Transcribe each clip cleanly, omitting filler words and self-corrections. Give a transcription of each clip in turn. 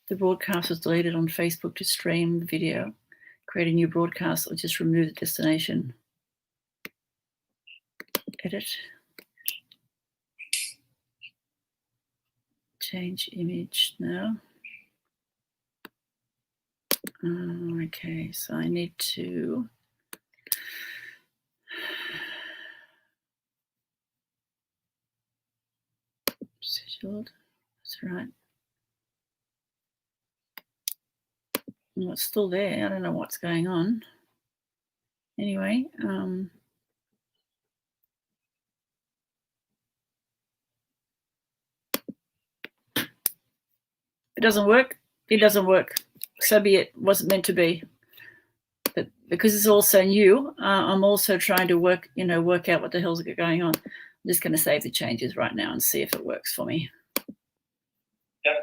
The broadcast was deleted on Facebook to stream the video. Create a new broadcast or just remove the destination. Edit. Change image now. Okay, so I need to scheduled. That's right. Well, it's still there. I don't know what's going on. Anyway, it doesn't work. It doesn't work. So be it. Wasn't meant to be. But because it's also new, I'm also trying to work out what the hell's going on. I'm just going to save the changes right now and see if it works for me. Yeah.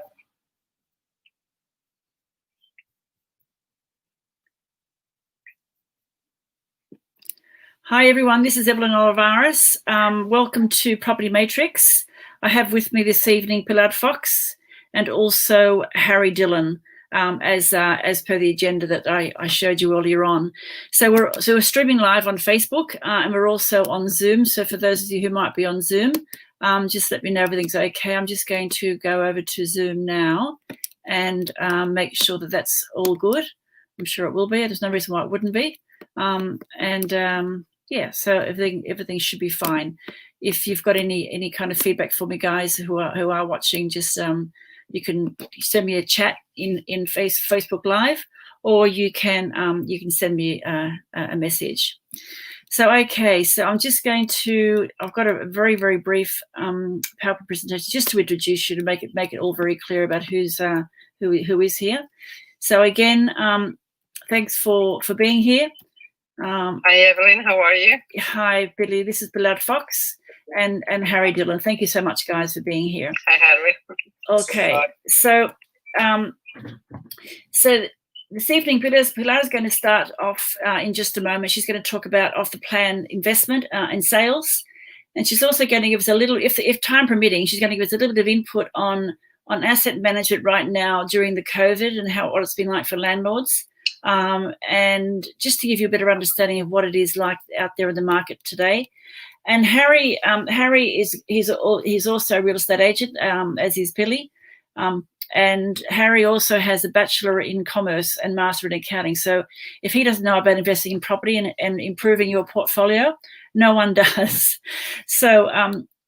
Hi, everyone. This is Evelyn Olivares. Welcome to Property Matrix. I have with me this evening Pilar Fox and also Harry Dillon, as per the agenda that I showed you earlier on. So we're streaming live on Facebook, and we're also on Zoom. So for those of you who might be on Zoom, just let me know everything's okay. I'm just going to go over to Zoom now and make sure that that's all good. I'm sure it will be. There's no reason why it wouldn't be. Yeah, so everything should be fine. If you've got any kind of feedback for me, guys who are watching, just you can send me a chat in Facebook Live, or you can send me a message. So okay, so I'm just going to. I've got a very brief PowerPoint presentation just to introduce you, to make it all very clear about who is here. So again, thanks for being here. Hi, Evelyn. How are you? Hi, Billy. This is Pilar Fox and Harry Dillon. Thank you so much, guys, for being here. Hi, Harry. Okay, so this evening, Pilar is going to start off in just a moment. She's going to talk about off-the-plan investment and sales, and she's also going to give us a little, if time permitting, she's going to give us a little bit of input on asset management right now during the COVID and what it's been like for landlords. And just to give you a better understanding of what it is like out there in the market today. And Harry he's also a real estate agent, as is Billy. And Harry also has a bachelor in commerce and master in accounting. So if he doesn't know about investing in property and improving your portfolio, no one does. So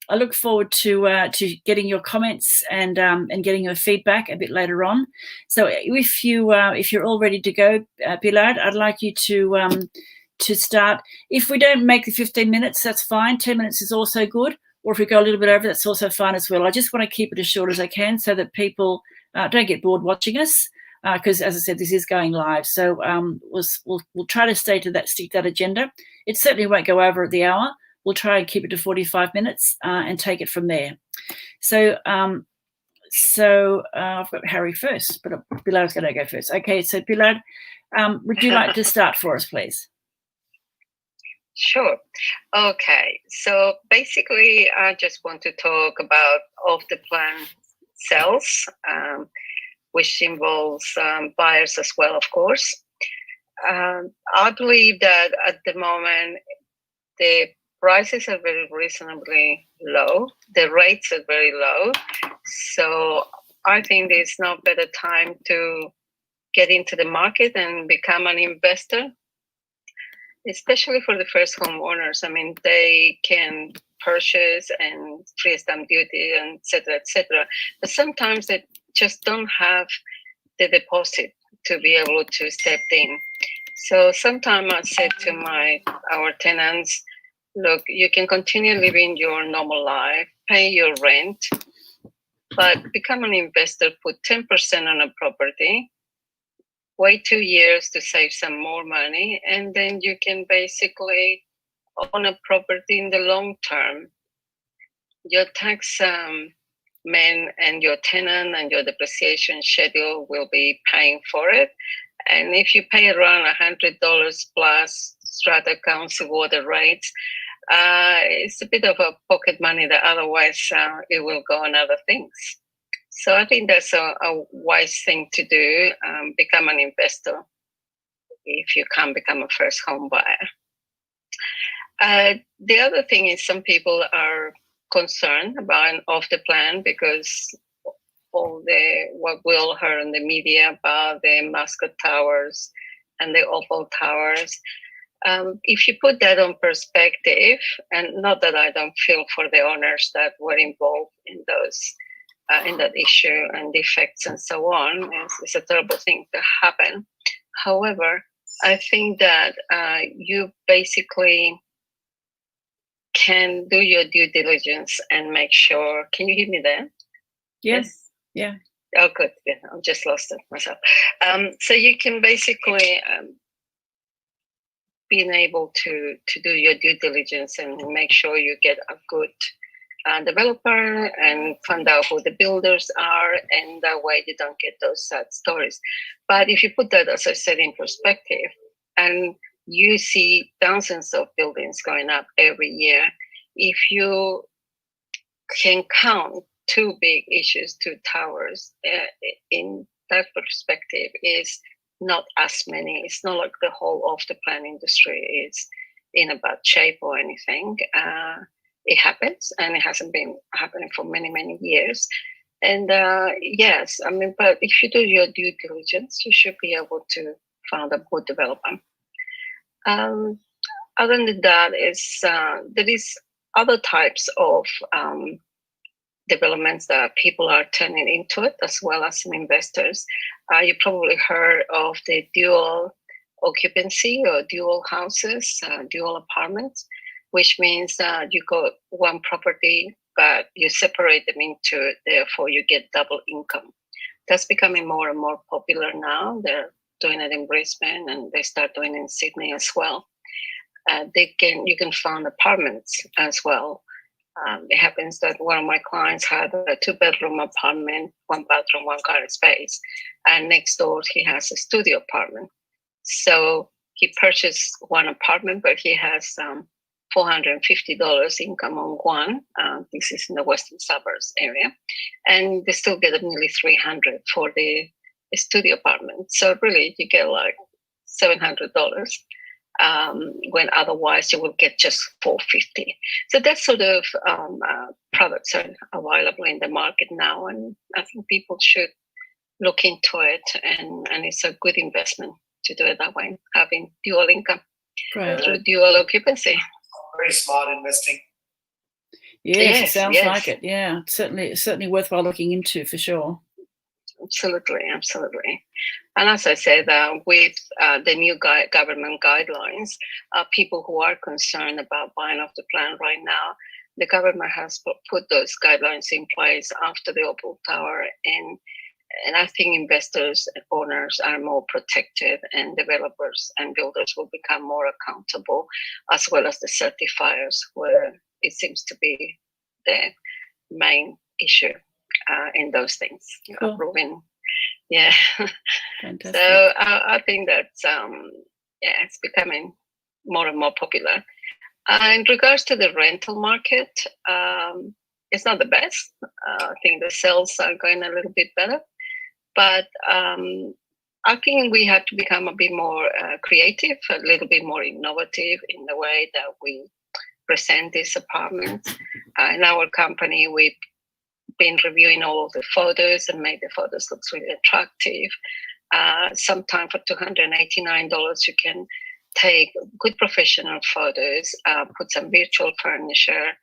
I look forward to getting your comments and getting your feedback a bit later on. So if you're all ready to go, Pilar, I'd like you to start. If we don't make the 15 minutes, that's fine. 10 minutes is also good. Or if we go a little bit over, that's also fine as well. I just want to keep it as short as I can so that people don't get bored watching us. Because, as I said, this is going live. So we'll try to stick to that agenda. It certainly won't go over the hour. We'll try and keep it to 45 minutes and take it from there. So I've got Harry first, but Pilar's going to go first. Okay, so Pilar, would you like to start for us, please? Sure. Okay, so basically, I just want to talk about off-the-plan sales, which involves buyers as well, of course. I believe that at the moment, the prices are very reasonably low. The rates are very low. So I think there's no better time to get into the market and become an investor, especially for the first homeowners. I mean, they can purchase and free stamp duty and et cetera, but sometimes they just don't have the deposit to be able to step in. So sometimes I said to our tenants, look, you can continue living your normal life, pay your rent, but become an investor, put 10% on a property, wait 2 years to save some more money, and then you can basically own a property in the long term. Your tax man and your tenant and your depreciation schedule will be paying for it. And if you pay around $100 plus strata council water rates, it's a bit of a pocket money that otherwise it will go on other things. So I think that's a wise thing to do. Become an investor if you can't become a first home buyer. The other thing is some people are concerned about an off the plan because all what we all heard in the media about the Mascot Towers and the Opal Towers. If you put that on perspective, and not that I don't feel for the owners that were involved in those in that issue and defects and so on, it's a terrible thing to happen. However, I think that you basically can do your due diligence and make sure. Can you hear me there? Yes. Yeah. Oh, good. Yeah, I just lost it myself. So you can basically being able to do your due diligence and make sure you get a good developer and find out who the builders are, and that way you don't get those sad stories. But if you put that, as I said, in perspective, and you see thousands of buildings going up every year, if you can count two big issues, two towers, in that perspective is not as many. It's not like the whole of the plan industry is in a bad shape or anything. It happens, and it hasn't been happening for many, many years. And yes, I mean, but if you do your due diligence, you should be able to find a good developer. Other than that, there is other types of developments that people are turning into it, as well as some investors. You probably heard of the dual occupancy or dual houses, dual apartments, which means that you got one property, but you separate them into, therefore you get double income. That's becoming more and more popular now. They're doing it in Brisbane, and they start doing it in Sydney as well. You can find apartments as well. It happens that one of my clients had a 2-bedroom apartment, 1 bathroom, 1 garden space, and next door he has a studio apartment. So he purchased one apartment, but he has $450 income on one. This is in the Western Suburbs area, and they still get nearly $300 for the studio apartment. So really, you get like $700. When otherwise you will get just $450. So that sort of products are available in the market now, and I think people should look into it, and it's a good investment to do it that way, having dual income through dual occupancy. Very smart investing. Yes, it sounds like it. Yeah, certainly worthwhile looking into for sure. Absolutely. And as I said, with the new government guidelines, people who are concerned about buying off the plan right now, the government has put those guidelines in place after the Opal Tower, and I think investors and owners are more protected, and developers and builders will become more accountable, as well as the certifiers, where it seems to be the main issue in those things. Cool. Approving. Yeah. Fantastic. So I think that it's becoming more and more popular. In regards to the rental market, it's not the best. I think the sales are going a little bit better, but I think we have to become a bit more creative, a little bit more innovative in the way that we present these apartments. In our company, we've been reviewing all of the photos and made the photos look really attractive. Sometime for $289, you can take good professional photos, put some virtual furniture,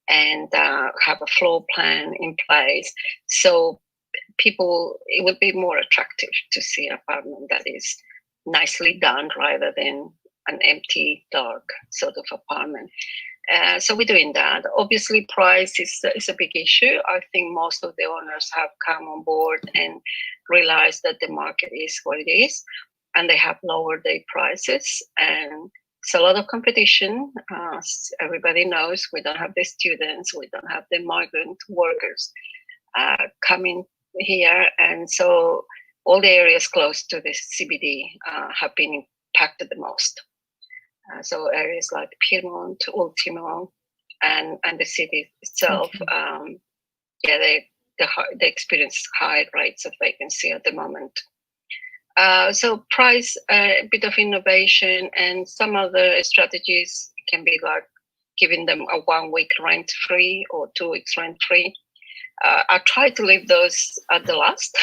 and have a floor plan in place. So it would be more attractive to see an apartment that is nicely done rather than an empty, dark sort of apartment. So we're doing that. Obviously, price is a big issue. I think most of the owners have come on board and realized that the market is what it is, and they have lowered their prices. And it's a lot of competition. As everybody knows, we don't have the students, we don't have the migrant workers coming here. And so all the areas close to the CBD have been impacted the most. So areas like Pyrmont, Ultimo, and the city itself, Okay. they they experience high rates of vacancy at the moment. So price, a bit of innovation, and some other strategies can be like giving them a 1 week rent free or 2 weeks rent free. I try to leave those at the last,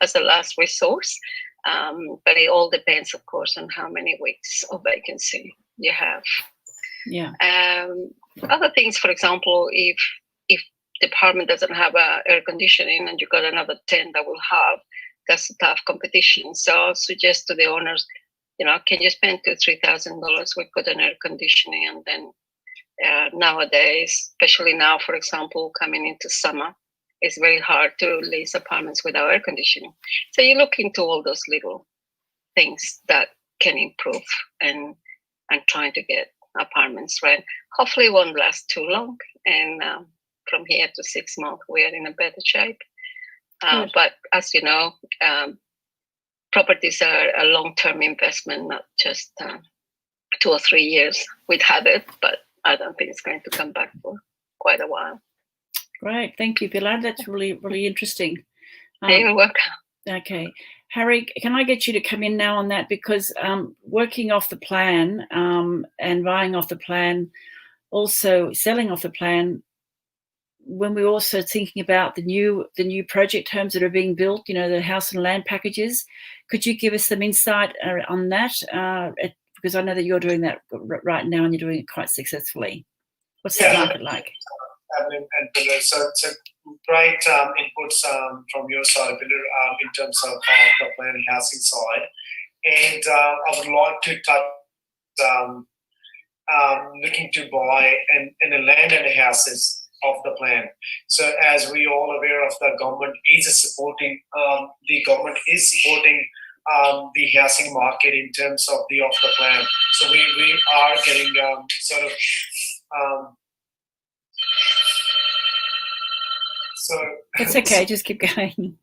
as the last resource, but it all depends, of course, on how many weeks of vacancy you have. Yeah. Other things, for example, if the apartment doesn't have air conditioning and you got another 10 that will have, that's a tough competition. So I'll suggest to the owners, can you spend $2,000-3,000? We put an air conditioning, and then nowadays, especially now, for example, coming into summer, it's very hard to lease apartments without air conditioning. So you look into all those little things that can improve and trying to get apartments rent. Hopefully it won't last too long. And from here to 6 months, we are in a better shape. But as you know, properties are a long-term investment, not just 2 or 3 years. We'd have it, but I don't think it's going to come back for quite a while. Great. Thank you, Pilar. That's really, really interesting. You're welcome. Okay. Harry, can I get you to come in now on that? Because working off the plan and buying off the plan, also selling off the plan, when we're also thinking about the new project homes that are being built, the house and land packages, could you give us some insight on that? Because I know that you're doing that right now and you're doing it quite successfully. What's that market like? So great inputs from your side, Pilar, in terms of the planned housing side. And I would like to touch looking to buy in the land and the houses of the plan. So as we all aware of, the government is supporting the housing market in terms of the off the plan. So we are getting It's okay, just keep going.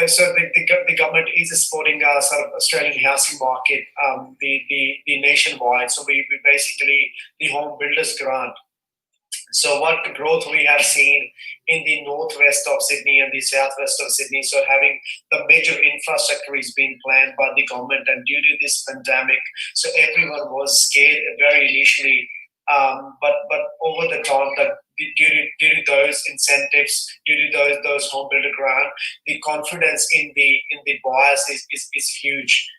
So the government is supporting sort of Australian housing market, the nationwide. So we basically the home builders grant. So what growth we have seen in the northwest of Sydney and the southwest of Sydney. So having the major infrastructure is being planned by the government, and due to this pandemic, so everyone was scared very initially. But over the time, that due to those incentives, due to those home builder grant, the confidence in the buyers is huge.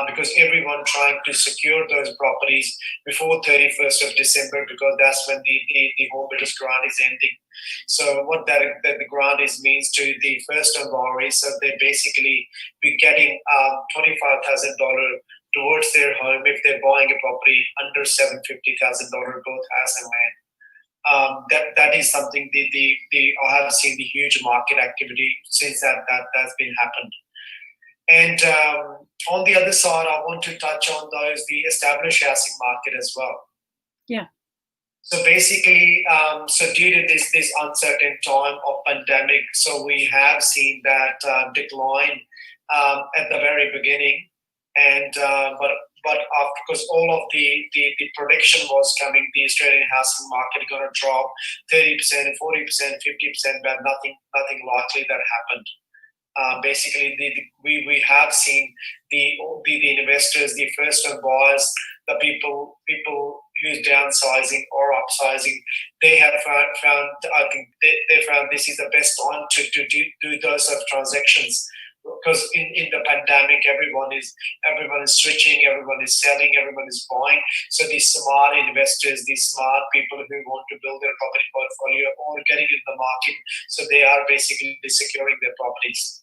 Because everyone trying to secure those properties before 31st of December, because that's when the home builders grant is ending. So what that the grant means to the first-time buyers, so they basically be getting $25,000 towards their home if they're buying a property under $750,000 both house and land. That is something I have seen the huge market activity since that's been happened. And on the other side, I want to touch on the established housing market as well. Yeah. So basically, so due to this uncertain time of pandemic, so we have seen that decline at the very beginning, and but after, because all of the prediction was coming, the Australian housing market going to drop 30%, 40%, 50%, but nothing likely that happened. Basically, we have seen the investors, the first-time buyers, the people who's downsizing or upsizing. They have found I think they found this is the best time to do those sort of transactions, because in the pandemic, everyone is switching, everyone is selling, everyone is buying. So these smart investors, these smart people who want to build their property portfolio or getting into the market, so they are basically securing their properties.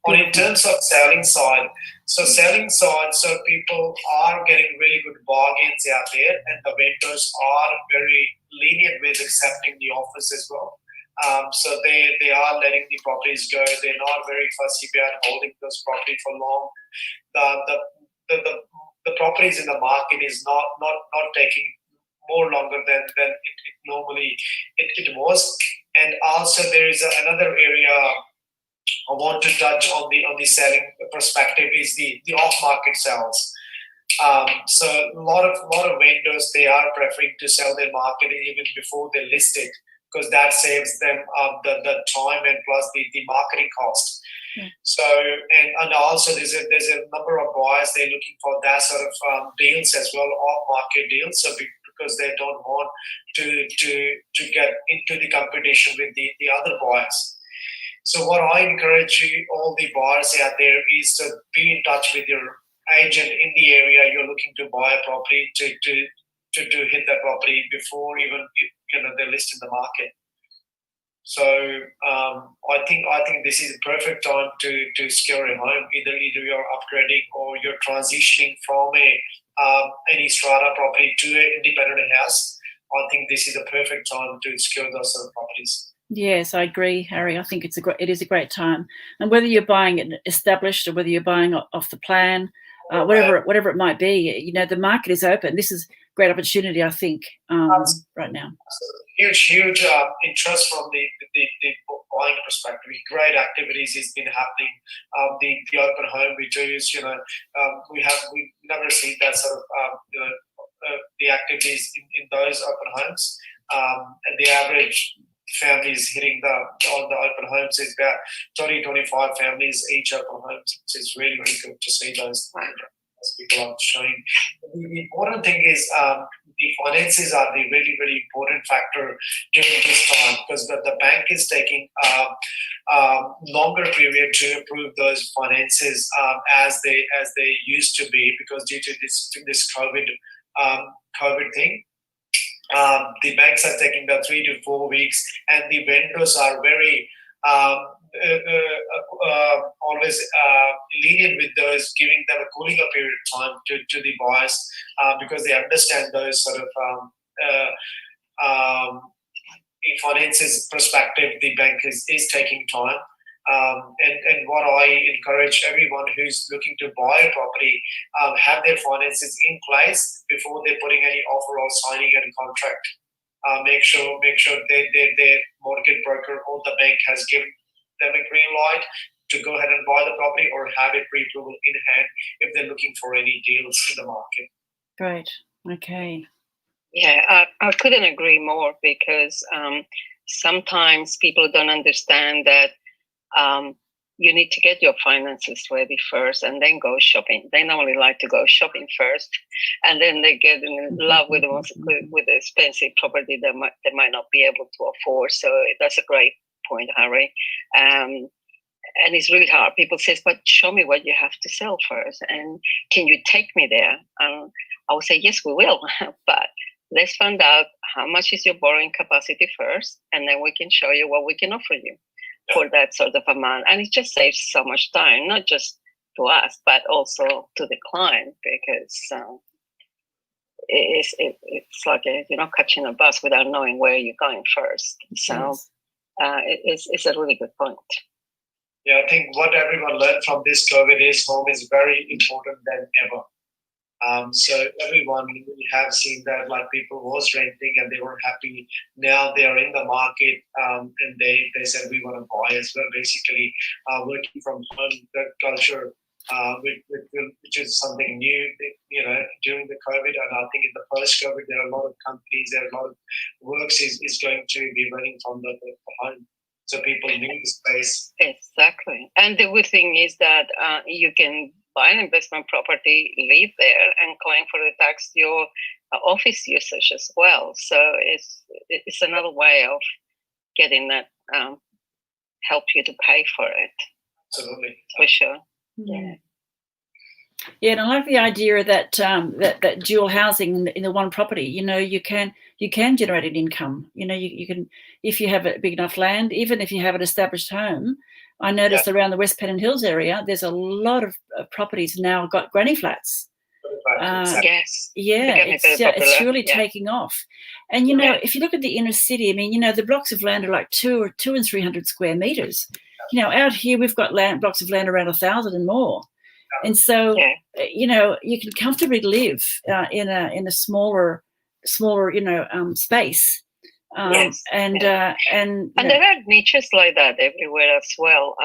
Or in terms of selling side, so people are getting really good bargains out there, and the vendors are very lenient with accepting the offers as well. So they are letting the properties go. They're not very fussy about holding those properties for long. The properties in the market is not taking more longer than it normally it was. And also there is another area I want to touch on the selling perspective is the off-market sales. So a lot of vendors, they are preferring to sell their market even before they list it. because that saves them the time and plus the marketing cost. Yeah. So and also there's a number of buyers, they're looking for that sort of deals as well, off market deals. So because they don't want to get into the competition with the other buyers. So what I encourage you, all the buyers out there, is to be in touch with your agent in the area you're looking to buy a property to hit that property before even they list in the market. So I think this is the perfect time to secure a home. Either you're upgrading or you're transitioning from any strata property to an independent house. I think this is the perfect time to secure those sort of properties. Yes, I agree, Harry. I think it is a great time, and whether you're buying it established or whether you're buying off the plan, whatever it might be, the market is open. This is a great opportunity, I think, right now. Huge interest from the buying perspective. Great activities has been happening. The open home we do is, we never see that sort of the activities in those open homes. And the average families hitting on the open homes is about 20-25 families each open homes. It's really good to see those people are showing. The important thing is the finances are the really, really important factor during this time, because the bank is taking longer period to approve those finances as they used to be, because due to this COVID thing. The banks are taking about 3 to 4 weeks, and the vendors are very always lenient with those, giving them a cooling off period of time to the buyers, because they understand those sort of finances perspective. The bank is taking time. And what I encourage everyone who's looking to buy a property, have their finances in place before they're putting any offer or signing any contract. Make sure their mortgage broker or the bank has given them a green light to go ahead and buy the property, or have a pre-approval in hand if they're looking for any deals in the market. Great. Okay. Yeah, I couldn't agree more, because sometimes people don't understand that you need to get your finances ready first and then go shopping. They normally like to go shopping first, and then they get in love with the expensive property they might not be able to afford. So that's a great point, Harry. And it's really hard. People say, but show me what you have to sell first, and can you take me there? I would say, yes, we will, but let's find out how much is your borrowing capacity first, and then we can show you what we can offer you for that sort of amount. And it just saves so much time, not just to us, but also to the client, because it's like catching a bus without knowing where you're going first. So it's a really good point. Yeah, I think what everyone learned from this COVID is home is very important than ever. So everyone, we have seen that, like, people was renting and they were happy. Now they are in the market, and they said we want to buy as well. Basically, working from home, the culture, which is something new, during the COVID. And I think in the post-COVID, there are a lot of companies, there are a lot of works is going to be running from the home. So people need the space. Exactly. And the good thing is that you can buy an investment property, live there, and claim for the tax your office usage as well. So it's another way of getting that help you to pay for it. Absolutely. For sure. Yeah. Yeah, and I like the idea of that that dual housing in the one property. You can generate an income. You can, if you have a big enough land, even if you have an established home. I noticed around the West Pennant Hills area, there's a lot of properties now got granny flats. Yes. Yeah, it's really taking off. And if you look at the inner city, I mean, the blocks of land are like 200 and 300 square meters. Out here we've got blocks of land around 1,000 and more. And so, you can comfortably live in a smaller, space. And there are niches like that everywhere as well.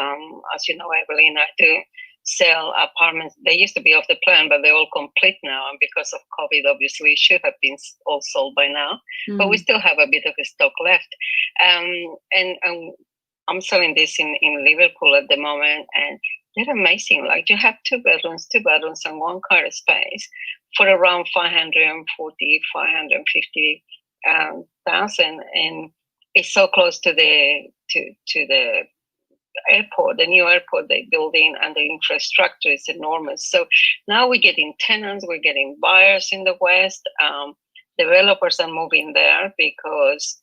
As you know, Evelyn, I do sell apartments. They used to be off the plan, but they're all complete now. And because of COVID, obviously, it should have been all sold by now. But we still have a bit of a stock left. And I'm selling this in Liverpool at the moment, and they're amazing. Like, you have two bedrooms, and one car space for around 540, 550,000, and it's so close to the airport, the new airport they're building, and the infrastructure is enormous. So now we're getting tenants, we're getting buyers in the West. Developers are moving there because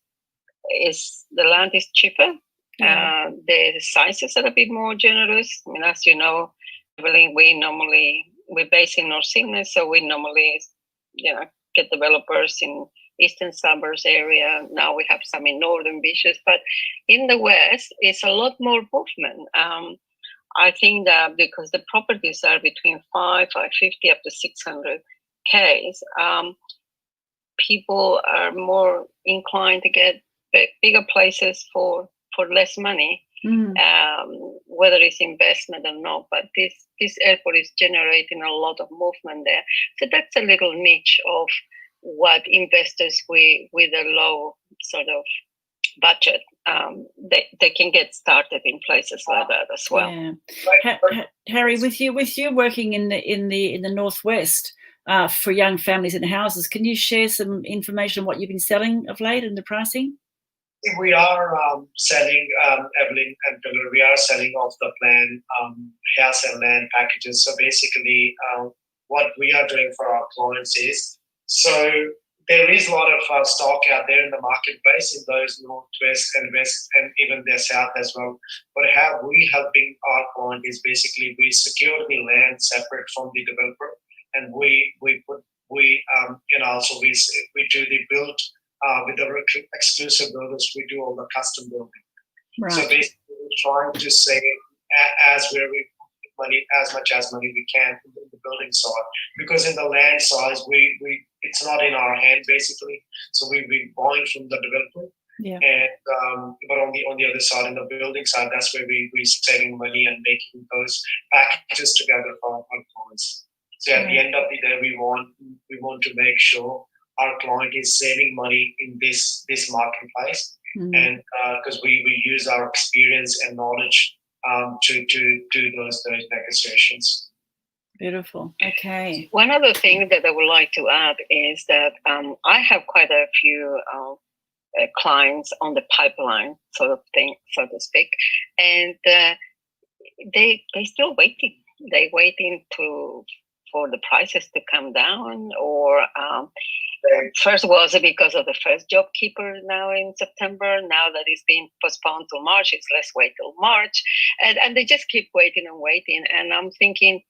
the land is cheaper. The sizes are a bit more generous. I mean, as you know, we're based in North Sydney, so we normally, get developers in eastern suburbs area. Now we have some in northern beaches, but in the West, it's a lot more movement. I think that because the properties are between 550 up to 600K, people are more inclined to get bigger places for less money, whether it's investment or not. But this airport is generating a lot of movement there. So that's a little niche of what investors with a low sort of budget, they can get started in places like that as well. Yeah. Harry, with you working in the Northwest for young families and houses, can you share some information on what you've been selling of late and the pricing? We are selling, Evelyn and Pillar, we are selling off the plan house and land packages. So basically, what we are doing for our clients is, so there is a lot of stock out there in the marketplace in those Northwest and West and even the South as well. But how we helping our client is basically we secure the land separate from the developer, and we do the build. With our exclusive builders, we do all the custom building. Right. So basically, we're trying to save as much money we can in the building side, because in the land size, we it's not in our hand basically. So we buying from the developer. Yeah. And but on the other side, in the building side, that's where we saving money and making those packages together for our clients. So at the end of the day, we want to make sure our client is saving money in this marketplace, and because we use our experience and knowledge to do those negotiations. Beautiful. Okay. One other thing that I would like to add is that I have quite a few clients on the pipeline, sort of thing, so to speak, and they still waiting. They waiting for the prices to come down, or first was it because of the first JobKeeper now in September. Now that it's been postponed to March, let's wait till March, and they just keep waiting and waiting. And I'm thinking,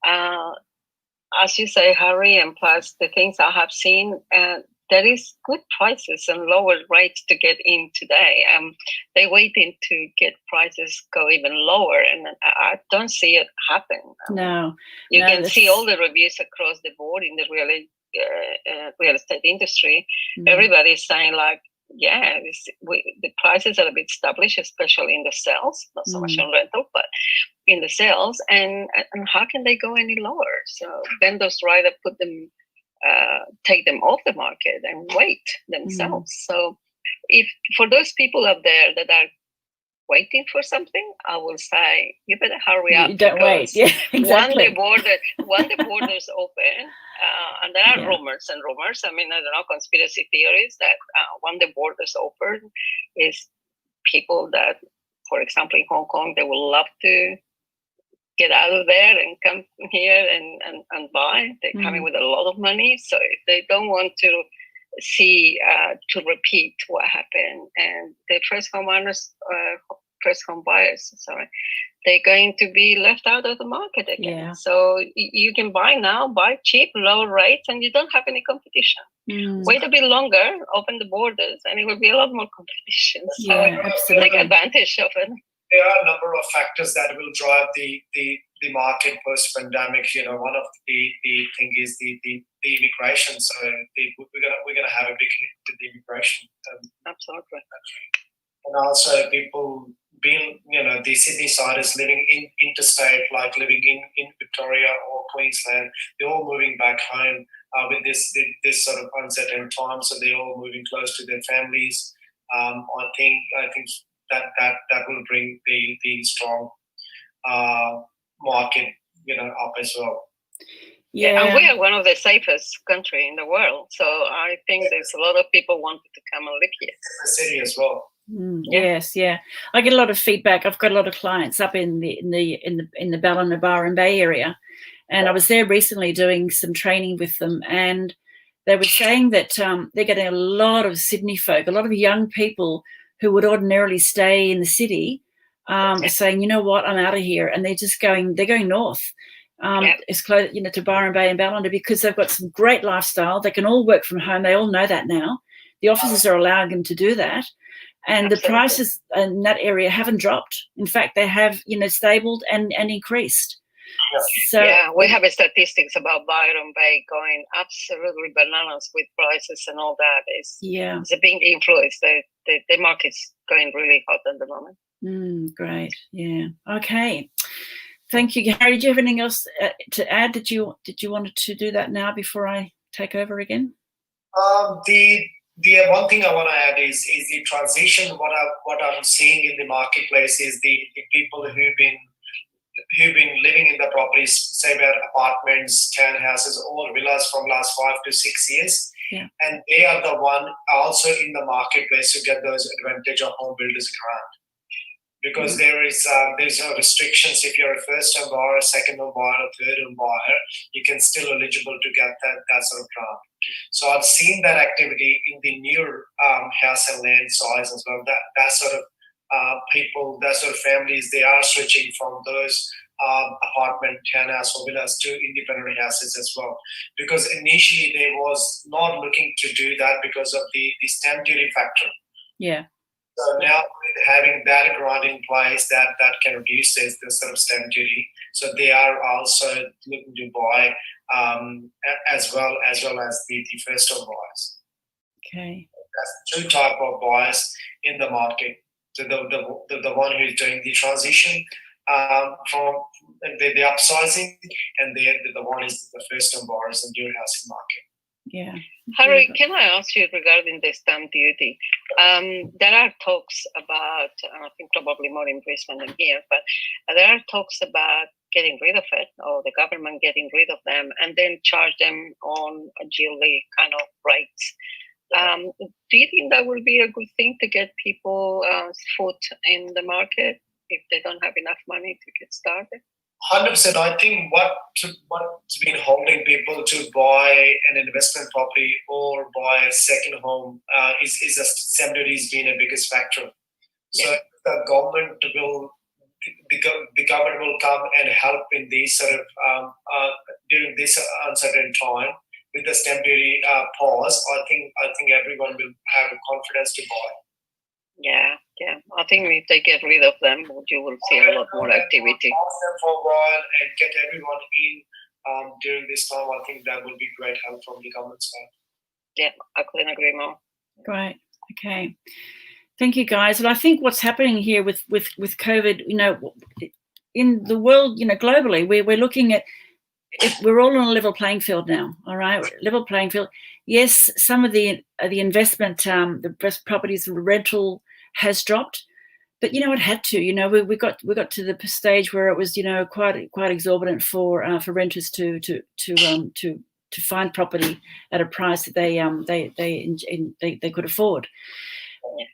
as you say, Harry, and plus the things I have seen, there is good prices and lower rates to get in today. They're waiting to get prices go even lower, and I don't see it happen. No, you can see all the reviews across the board in the real estate industry. Everybody's saying like, yeah, the prices are a bit established, especially in the sales, not so much on rental, but in the sales. And how can they go any lower? So vendors rather put them. Take them off the market and wait themselves. So if for those people out there that are waiting for something, I will say you better hurry up. You don't wait. Yeah, exactly. When the borders open, and there are rumors. I mean, I don't know, conspiracy theories that when the borders open, is people that, for example, in Hong Kong, they would love to get out of there and come here and buy. They're coming with a lot of money, so if they don't want to see to repeat what happened, and the first home buyers, they're going to be left out of the market again. Yeah. So you can buy now, buy cheap, low rates, and you don't have any competition. Wait a bit longer, open the borders, and it will be a lot more competition. So absolutely. Take advantage of it. There are a number of factors that will drive the market post-pandemic. One of the thing is the immigration. So we're gonna have a big hit to the immigration. Absolutely. And also people being, the Sydney-siders living in interstate, like living in Victoria or Queensland, they're all moving back home with this sort of uncertain time. So they're all moving close to their families. I think that will bring the strong market, up as well. Yeah, and we are one of the safest country in the world. So I think there's a lot of people wanting to come and live here. The city as well. Yes, yeah. I get a lot of feedback. I've got a lot of clients up in the Ballina Byron Bay area, and I was there recently doing some training with them, and they were saying that they're getting a lot of Sydney folk, a lot of young people who would ordinarily stay in the city, are saying, you know what, I'm out of here, and they're going north. It's close, to Byron Bay and Ballina, because they've got some great lifestyle. They can all work from home. They all know that now. The offices are allowing them to do that. And Absolutely. The prices in that area haven't dropped. In fact, they have, stabled and increased. So we have statistics about Byron Bay going absolutely bananas with prices and all that. It's a big influence. The market's going really hot at the moment. Great. Yeah. Okay. Thank you, Harry. Did you have anything else to add? Did you want to do that now before I take over again? The one thing I want to add is the transition. What I'm seeing in the marketplace is the people who've been living in the properties, say about apartments, townhouses, or villas from last 5 to 6 years, and they are the one also in the marketplace to get those advantage of home builders grant. Because there's no restrictions. If you're a first-home buyer, second-home buyer, or third-home buyer, you can still eligible to get that sort of grant. So I've seen that activity in the newer house and land size as well. That sort of people, that sort of families, they are switching from those apartment, townhouse, or villas to independent houses as well. Because initially they was not looking to do that because of the stamp duty factor. Yeah. So now having that grant in place, that can reduce the sort of stamp duty. So they are also looking to buy as well as the first home buyers. Okay. That's two type of buyers in the market. So the one who's doing the transition from the upsizing, and the one is the first home buyers in the housing market. Yeah. Harry, can I ask you regarding the stamp duty? There are talks about, and I think probably more in Brisbane than here, but there are talks about getting rid of it, or the government getting rid of them, and then charge them on a yearly kind of rates. Do you think that will be a good thing to get people foot in the market if they don't have enough money to get started? 100%. I think what's been holding people to buy an investment property or buy a second home is the stamp duty has been a biggest factor. So the government will come and help in these sort of during this uncertain time with the stamp duty pause. I think everyone will have a confidence to buy. Yeah. I think if they get rid of them, you will see a lot more activity. Ask them for a while and get everyone in during this time. I think that will be great help from the government side. Yeah, I couldn't agree more. Great. Okay. Thank you, guys. And I think what's happening here with COVID, in the world, globally, we're looking at. We're all on a level playing field now. All right, level playing field. Yes, some of the investment, the best properties, the rental has dropped, but it had to. We got to the stage where it was quite exorbitant for renters to find property at a price that they could afford.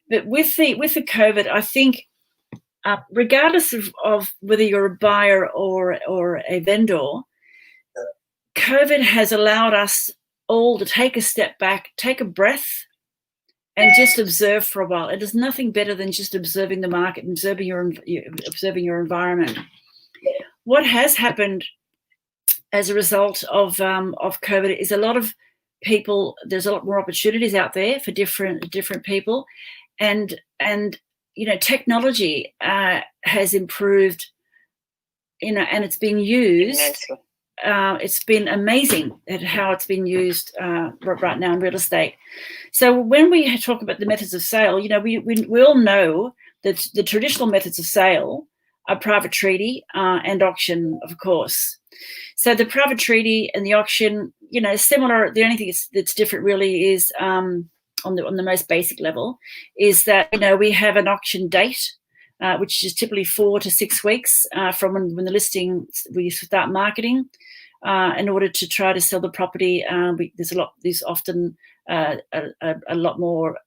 But with the COVID, I think regardless of whether you're a buyer or a vendor, COVID has allowed us all to take a step back, take a breath, and just observe for a while. It is nothing better than just observing the market and observing your environment. What has happened as a result of COVID is a lot of people. There's a lot more opportunities out there for different people, and technology has improved. And it's been used. It's been amazing at how it's been used right now in real estate. So when we talk about the methods of sale, we all know the traditional methods of sale are private treaty and auction, of course. So the private treaty and the auction, similar. The only thing that's different really is on the most basic level is that we have an auction date, which is typically 4 to 6 weeks from when the listing we start marketing. In order to try to sell the property, there's often a lot more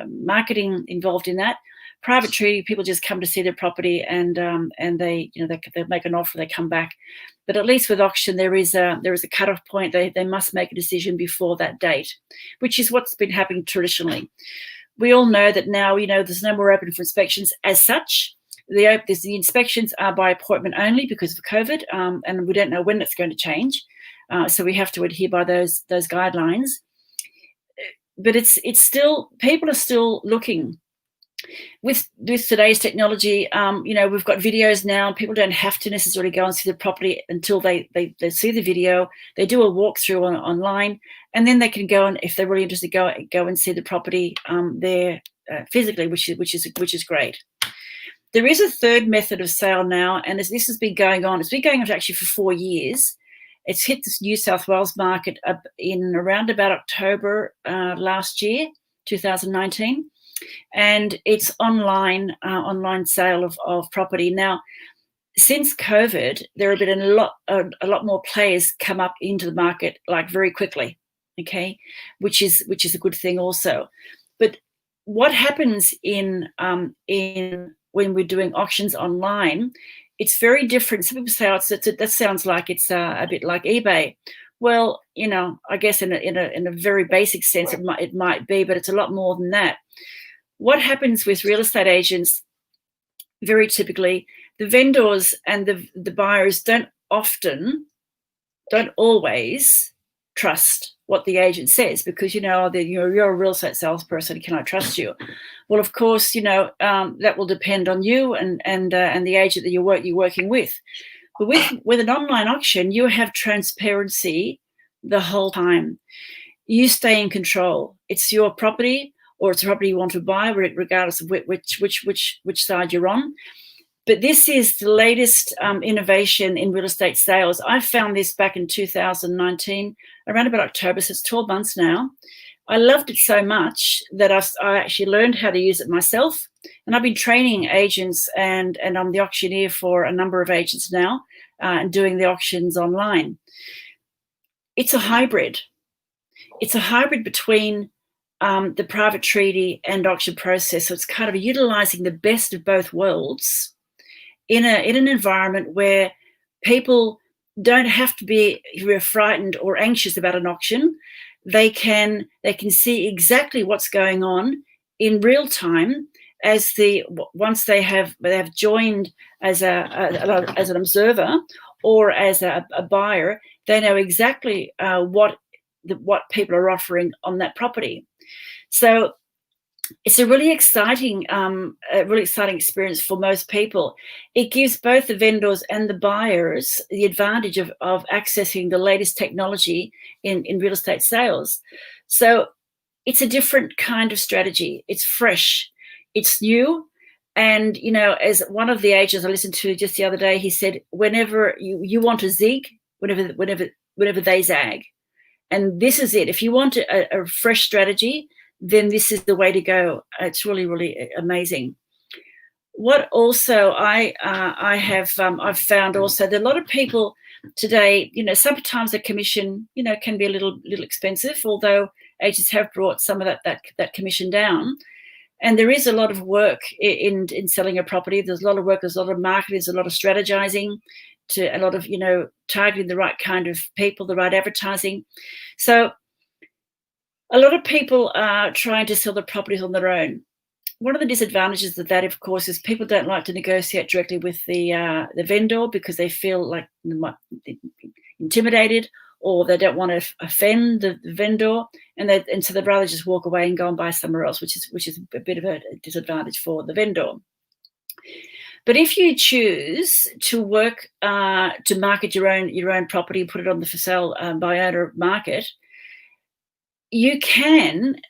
marketing involved in that. Private treaty, people just come to see their property and they make an offer, they come back. But at least with auction, there is a cutoff point. They must make a decision before that date, which is what's been happening traditionally. We all know that now, there's no more open for inspections as such. The inspections are by appointment only because of COVID, and we don't know when it's going to change. So we have to adhere by those guidelines. But it's still, people are still looking. With today's technology, we've got videos now. People don't have to necessarily go and see the property until they see the video. They do a walkthrough online, and then they can go and, if they're really interested, go and see the property there physically, which is great. There is a third method of sale now, and this has been going on. It's been going on actually for 4 years. It's hit the New South Wales market in around about October last year, 2019. And it's online sale of property. Now, since COVID, there have been a lot more players come up into the market like very quickly, okay, which is a good thing also. But what happens in when we're doing auctions online, it's very different. Some people say, that sounds like it's a bit like eBay. Well, I guess in a very basic sense, it might be, but it's a lot more than that. What happens with real estate agents, very typically, the vendors and the buyers don't always trust what the agent says, because you're a real estate salesperson. Can I trust you? Well, of course, that will depend on you and the agent that you're working with. But with an online auction, you have transparency the whole time. You stay in control. It's your property, or it's a property you want to buy, regardless of which side you're on. But this is the latest innovation in real estate sales. I found this back in 2019, around about October, so it's 12 months now. I loved it so much that I actually learned how to use it myself. And I've been training agents, and I'm the auctioneer for a number of agents now, and doing the auctions online. It's a hybrid. It's a hybrid between the private treaty and auction process. So it's kind of utilizing the best of both worlds in an environment where people don't have to be frightened or anxious about an auction. They can see exactly what's going on in real time once they have joined as an observer or as a buyer. They know exactly what people are offering on that property. So it's a really exciting experience for most people. It gives both the vendors and the buyers the advantage of accessing the latest technology in real estate sales. So it's a different kind of strategy. It's fresh, it's new. And, as one of the agents I listened to just the other day, he said, whenever you want to zig, whenever they zag. And this is it. If you want a fresh strategy, then this is the way to go. It's really, really amazing. What also I've found also that a lot of people today, sometimes a commission, can be a little expensive, although agents have brought some of that commission down. And there is a lot of work in selling a property. There's a lot of work. There's a lot of marketing. There's a lot of strategizing, a lot of targeting the right kind of people, the right advertising. So a lot of people are trying to sell the properties on their own. One of the disadvantages of that, of course, is people don't like to negotiate directly with the vendor because they feel like they might be intimidated, or they don't want to offend the vendor, and so they'd rather just walk away and go and buy somewhere else, which is a bit of a disadvantage for the vendor. But if you choose to work to market your own property, put it on the for sale by owner market, you can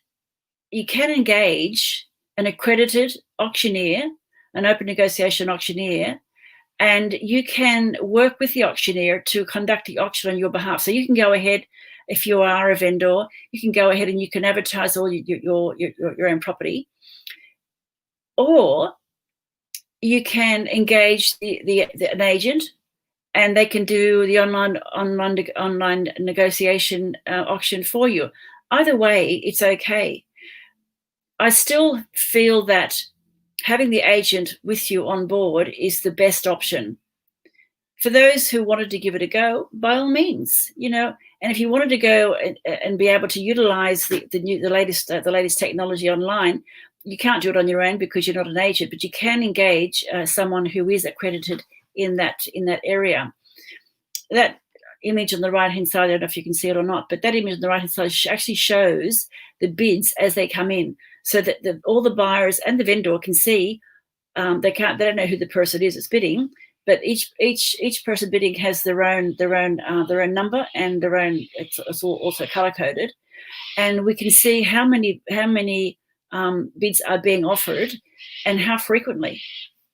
engage an accredited auctioneer an open negotiation auctioneer, and you can work with the auctioneer to conduct the auction on your behalf. So you can go ahead, if you are a vendor, you can go ahead and you can advertise all your own property, or you can engage an agent, and they can do the online negotiation auction for you. Either way, it's okay. I still feel that having the agent with you on board is the best option. For those who wanted to give it a go, by all means, and if you wanted to go and be able to utilize the latest technology online, you can't do it on your own because you're not an agent, but you can engage someone who is accredited in that area. That image on the right-hand side, I don't know if you can see it or not, but that image on the right-hand side actually shows the bids as they come in, so that all the buyers and the vendor can see. They don't know who the person is that's bidding, but each person bidding has their own number and their own. It's also color coded, and we can see how many bids are being offered and how frequently.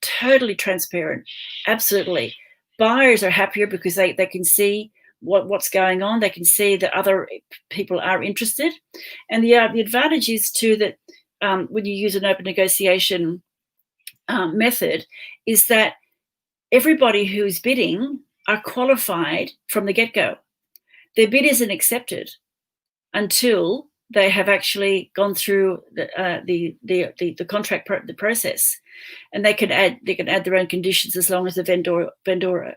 Totally transparent, absolutely. Buyers are happier because they can see what's going on. They can see that other people are interested, and the advantage is too that when you use an open negotiation method, is that everybody who's bidding are qualified from the get-go. Their bid isn't accepted until they have actually gone through the contract the process, and they can add their own conditions as long as the vendor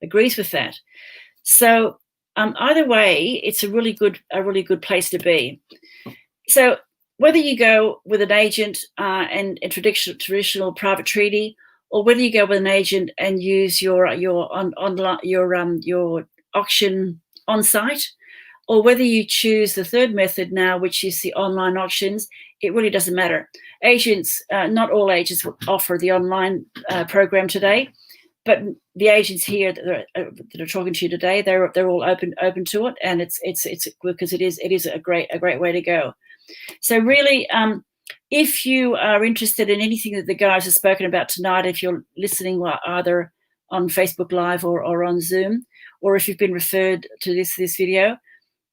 agrees with that. So either way, it's a really good place to be. So whether you go with an agent and a traditional private treaty, or whether you go with an agent and use your auction on site, or whether you choose the third method now, which is the online auctions, it really doesn't matter. Agents, not all agents offer the online program today, but the agents here that are talking to you today, they're all open to it, and it's because it is a great way to go. So really, if you are interested in anything that the guys have spoken about tonight, if you're listening either on Facebook Live or on Zoom, or if you've been referred to this video,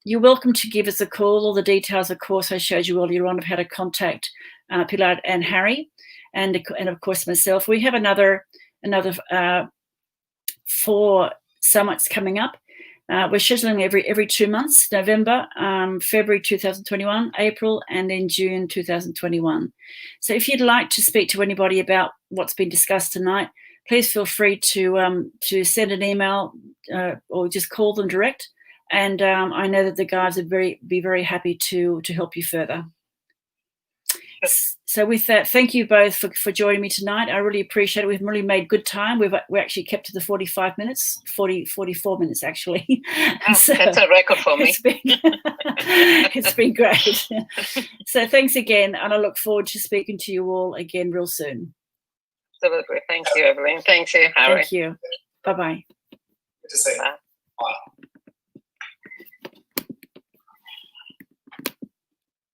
you're welcome to give us a call. All the details, of course, I showed you earlier on of how to contact Pilar and Harry, and of course myself. We have another 4 summits coming up. We're scheduling every 2 months: November, February 2021, April, and in June 2021. So if you'd like to speak to anybody about what's been discussed tonight, please feel free to send an email or just call them direct. And I know that the guys would be very happy to help you further. So with that, thank you both for joining me tonight. I really appreciate it. We've really made good time. We actually kept to the 44 minutes actually. Oh, so that's a record for me. It's been great. So thanks again, and I look forward to speaking to you all again real soon. Absolutely. Thank you, Evelyn. Thank you, Harry. Thank you. Bye-bye. Good to see you. Bye. Bye.